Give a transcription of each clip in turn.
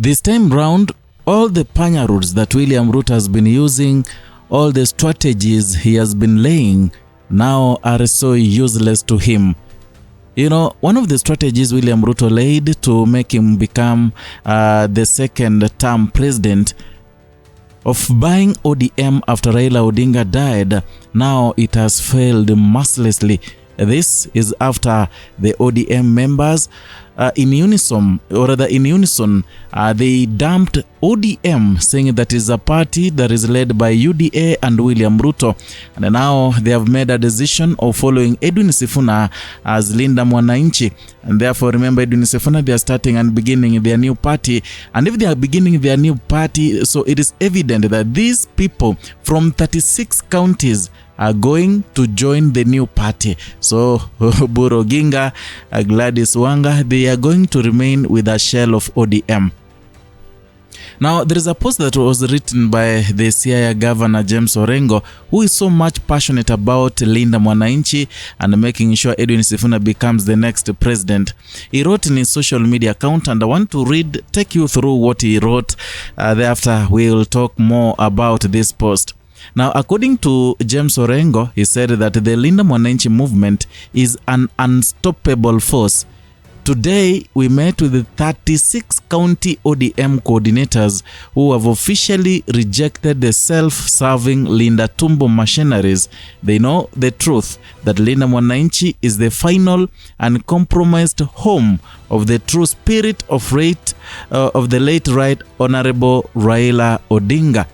This time round, all the panya routes that William Ruto has been using, all the strategies he has been laying, now are so useless to him. You know, one of the strategies William Ruto laid to make him become the second term president of buying ODM after Raila Odinga died, now it has failed mercilessly. This is after the ODM members in unison, they dumped ODM, saying that is a party that is led by UDA and William Ruto. And now they have made a decision of following Edwin Sifuna as Linda Mwananchi. And therefore, remember, Edwin Sifuna, they are starting and beginning their new party. And if they are beginning their new party, so it is evident that these people from 36 counties are going to join the new party. So Buru Ginga, Gladys Wanga, they are going to remain with a shell of ODM. Now, there is a post that was written by the Siaya Governor James Orengo, who is so much passionate about Linda Mwananchi and making sure Edwin Sifuna becomes the next president. He wrote in his social media account, and I want to take you through what he wrote. Thereafter, we will talk more about this post. Now, according to James Orengo, he said that the Linda Mwananchi movement is an unstoppable force. Today, we met with the 36 county ODM coordinators who have officially rejected the self-serving Linda Tumbo machineries. They know the truth that Linda Mwananchi is the final and compromised home of the true spirit of the late Right Honorable Raila Odinga.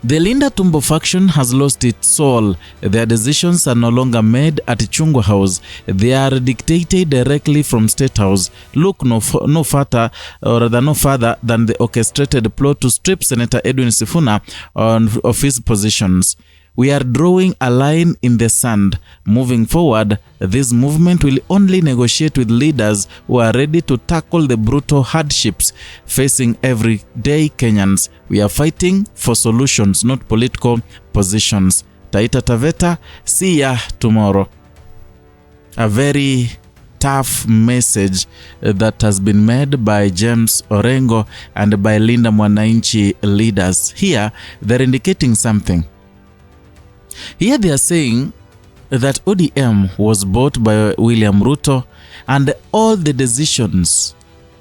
The Linda Tumbo faction has lost its soul. Their decisions are no longer made at Chungwa House. They are dictated directly from State House. Look no further than the orchestrated plot to strip Senator Edwin Sifuna of his positions. We are drawing a line in the sand. Moving forward, this movement will only negotiate with leaders who are ready to tackle the brutal hardships facing everyday Kenyans. We are fighting for solutions, not political positions. Taita Taveta, see ya tomorrow. A very tough message that has been made by James Orengo and by Linda Mwananchi leaders. Here, they're indicating something. Here they are saying that ODM was bought by William Ruto, and all the decisions,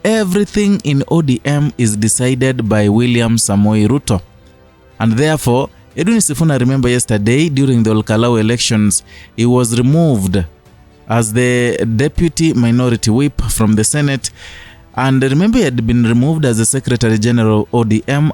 everything in ODM is decided by William Samoei Ruto. And therefore, Edwin Sifuna, remember yesterday during the Olkalau elections, he was removed as the deputy minority whip from the Senate. And remember, he had been removed as the Secretary General ODM,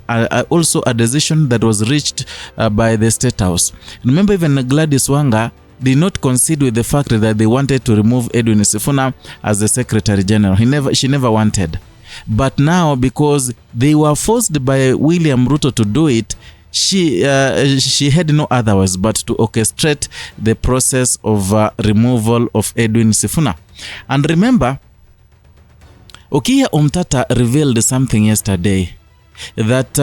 also a decision that was reached by the State House. Remember, even Gladys Wanga did not concede with the fact that they wanted to remove Edwin Sifuna as the Secretary General. She never wanted. But now, because they were forced by William Ruto to do it, she had no otherwise but to orchestrate the process of removal of Edwin Sifuna. And remember, Okiya Omtata revealed something yesterday, that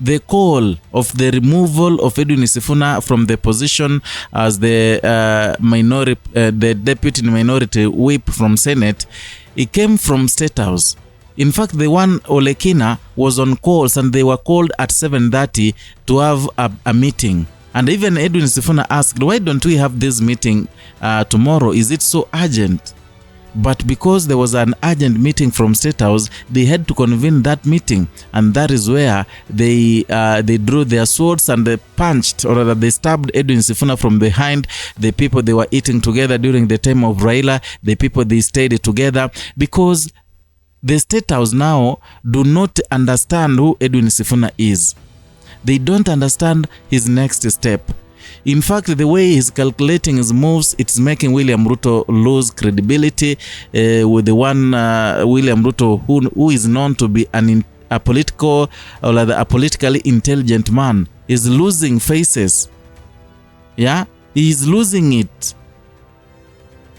the call of the removal of Edwin Sifuna from the position as the deputy minority whip from Senate, it came from State House. In fact, the one Olekina was on calls, and they were called at 7:30 to have a meeting. And even Edwin Sifuna asked, why don't we have this meeting tomorrow? Is it so urgent? But because there was an urgent meeting from State House, they had to convene that meeting, and that is where they drew their swords and they punched, or rather they stabbed Edwin Sifuna from behind. The people they were eating together during the time of Raila, the people they stayed together, because the State House now do not understand who Edwin Sifuna is. They don't understand his next step. In fact, the way he's calculating his moves, it's making William Ruto lose credibility with the one William Ruto who is known to be a politically intelligent man. Is losing faces. Yeah, he's losing it.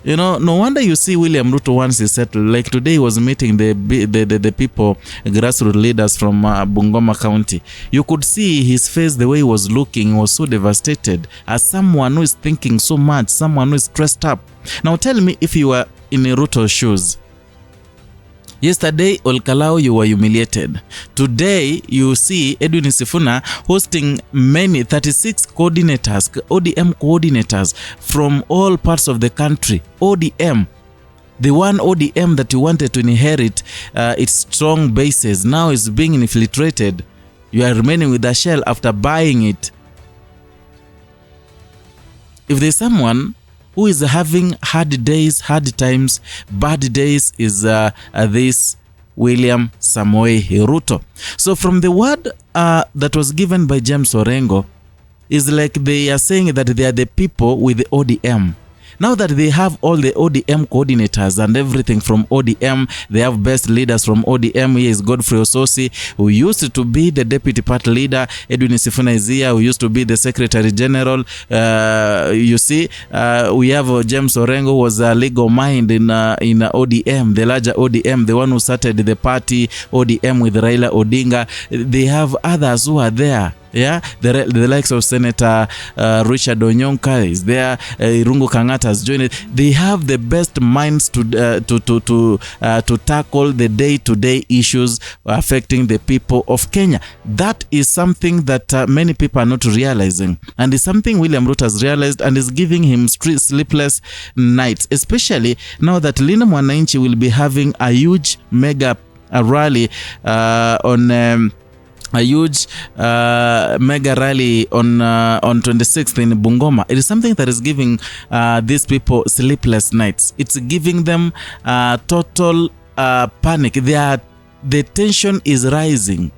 You know, no wonder you see William Ruto once he settled. Like today, he was meeting the people, grassroots leaders from Bungoma County. You could see his face, the way he was looking. He was so devastated, as someone who is thinking so much, someone who is stressed up. Now tell me, if you were in Ruto's shoes, Yesterday, Olkalao, you were humiliated. Today, you see Edwin Sifuna hosting many 36 coordinators, ODM coordinators from all parts of the country. ODM, the one ODM that you wanted to inherit its strong bases, now is being infiltrated. You are remaining with the shell after buying it. If there's someone who is having hard days, hard times, bad days, is this William Samoei Ruto. So from the word that was given by James Orengo, is like they are saying that they are the people with the ODM. Now that they have all the ODM coordinators and everything from ODM, they have best leaders from ODM. Here is Godfrey Ososi, who used to be the deputy party leader. Edwin Sifuna is here, who used to be the secretary general. You see, we have James Orengo, who was a legal mind in ODM, the larger ODM, the one who started the party ODM with Raila Odinga. They have others who are there. Yeah, the likes of Senator Richard Onyonka is there. Irungu Kangata has joined it. They have the best minds to tackle the day-to-day issues affecting the people of Kenya. That is something that many people are not realizing, and it's something William Ruto has realized and is giving him sleepless nights, especially now that Linda Mwananchi will be having a huge mega rally on a huge mega rally on 26th in Bungoma. It is something that is giving these people sleepless nights. It's giving them total panic. The tension is rising.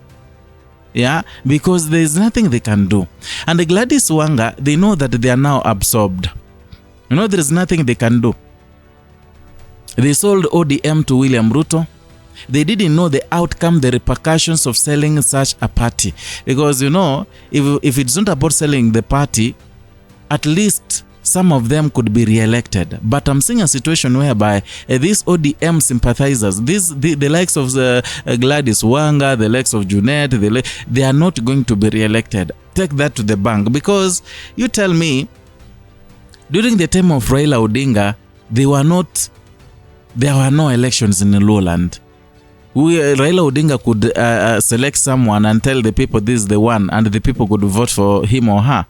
Yeah, because there is nothing they can do. And the Gladys Wanga, they know that they are now absorbed. You know, there is nothing they can do. They sold ODM to William Ruto. They didn't know the outcome, the repercussions of selling such a party. Because, you know, if it's not about selling the party, at least some of them could be re-elected. But I'm seeing a situation whereby these ODM sympathizers, the likes of Gladys Wanga, the likes of Junet, they are not going to be re-elected. Take that to the bank. Because you tell me, during the time of Raila Odinga, there were no elections in the lowland. Raila Odinga could select someone and tell the people this is the one, and the people could vote for him or her.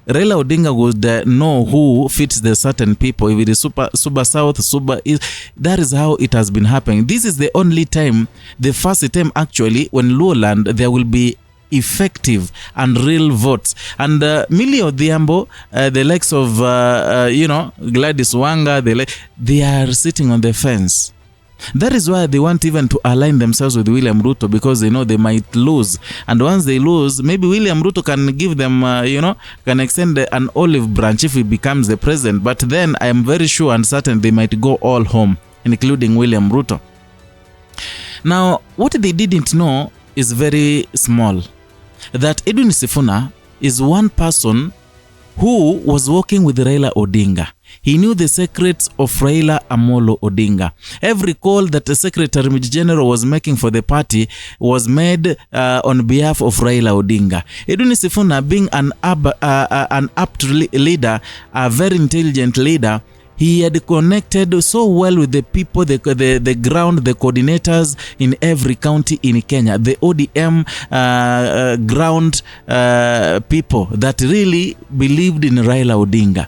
Raila Odinga would know who fits the certain people. If it is Suba South, Suba East, that is how it has been happening. This is the only time, the first time actually, when lowland there will be effective and real votes. And Millie Odhiambo, the likes of Gladys Wanga, they are sitting on the fence. That is why they want even to align themselves with William Ruto, because they know they might lose. And once they lose, maybe William Ruto can give them, can extend an olive branch if he becomes the president. But then I am very sure and certain they might go all home, including William Ruto. Now, what they didn't know is very small. That Edwin Sifuna is one person who was working with Raila Odinga. He knew the secrets of Raila Amolo Odinga. Every call that the Secretary General was making for the party was made on behalf of Raila Odinga. Edwin Sifuna, being an apt leader, a very intelligent leader, he had connected so well with the people, the ground, the coordinators in every county in Kenya, the ODM ground people that really believed in Raila Odinga.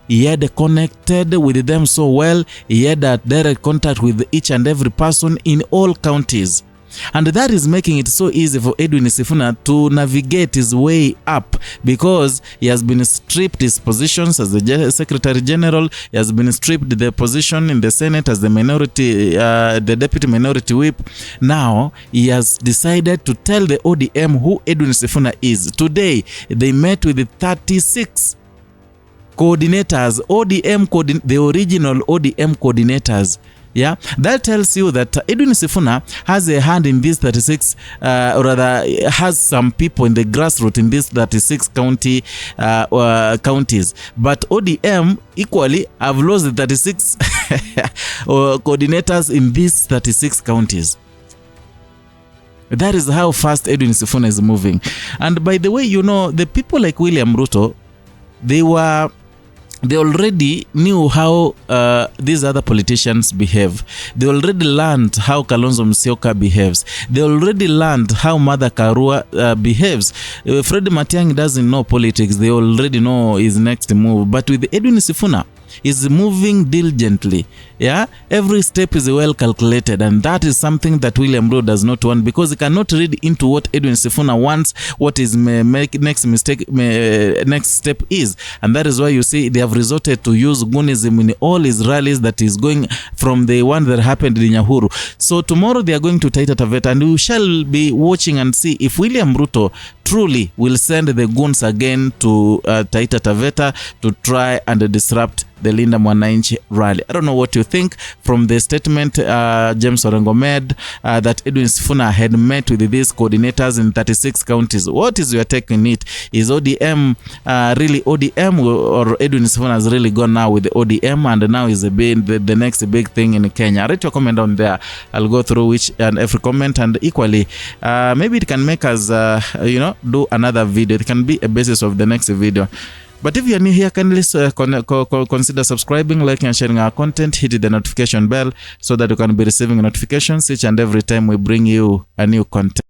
He had connected with them so well. He had a direct contact with each and every person in all counties. And that is making it so easy for Edwin Sifuna to navigate his way up, because he has been stripped his positions as the Secretary General. He has been stripped the position in the Senate as the the Deputy Minority Whip. Now he has decided to tell the ODM who Edwin Sifuna is. Today they met with the 36 coordinators, the original ODM coordinators. Yeah, that tells you that Edwin Sifuna has a hand in these 36, or rather has some people in the grassroots in these 36 counties. But ODM equally have lost the 36 coordinators in these 36 counties. That is how fast Edwin Sifuna is moving. And by the way, you know, the people like William Ruto, they were they already knew how these other politicians behave. They already learned how Kalonzo Musyoka behaves. They already learned how Martha Karua behaves. Fred Matiang'i doesn't know politics. They already know his next move. But with Edwin Sifuna, is moving diligently. Yeah, every step is well calculated, and that is something that William Ruto does not want, because he cannot read into what Edwin Sifuna wants, what his next step is, and that is why you see they have resorted to use goonism in all his rallies that is going from the one that happened in Nyahuru. So tomorrow they are going to Taita Taveta, and we shall be watching and see if William Ruto truly will send the goons again to Taita Taveta to try and disrupt the Linda Mwananchi rally. I don't know what you think from the statement James Orengo made that Edwin Sifuna had met with these coordinators in 36 counties. What is your take on it? Is ODM really ODM, or Edwin Sifuna has really gone now with the ODM and now is the next big thing in Kenya? Write your comment down there. I'll go through each and every comment, and equally maybe it can make us do another video. It can be a basis of the next video. But if you're new here, kindly consider subscribing, liking, and sharing our content. Hit the notification bell so that you can be receiving notifications each and every time we bring you a new content.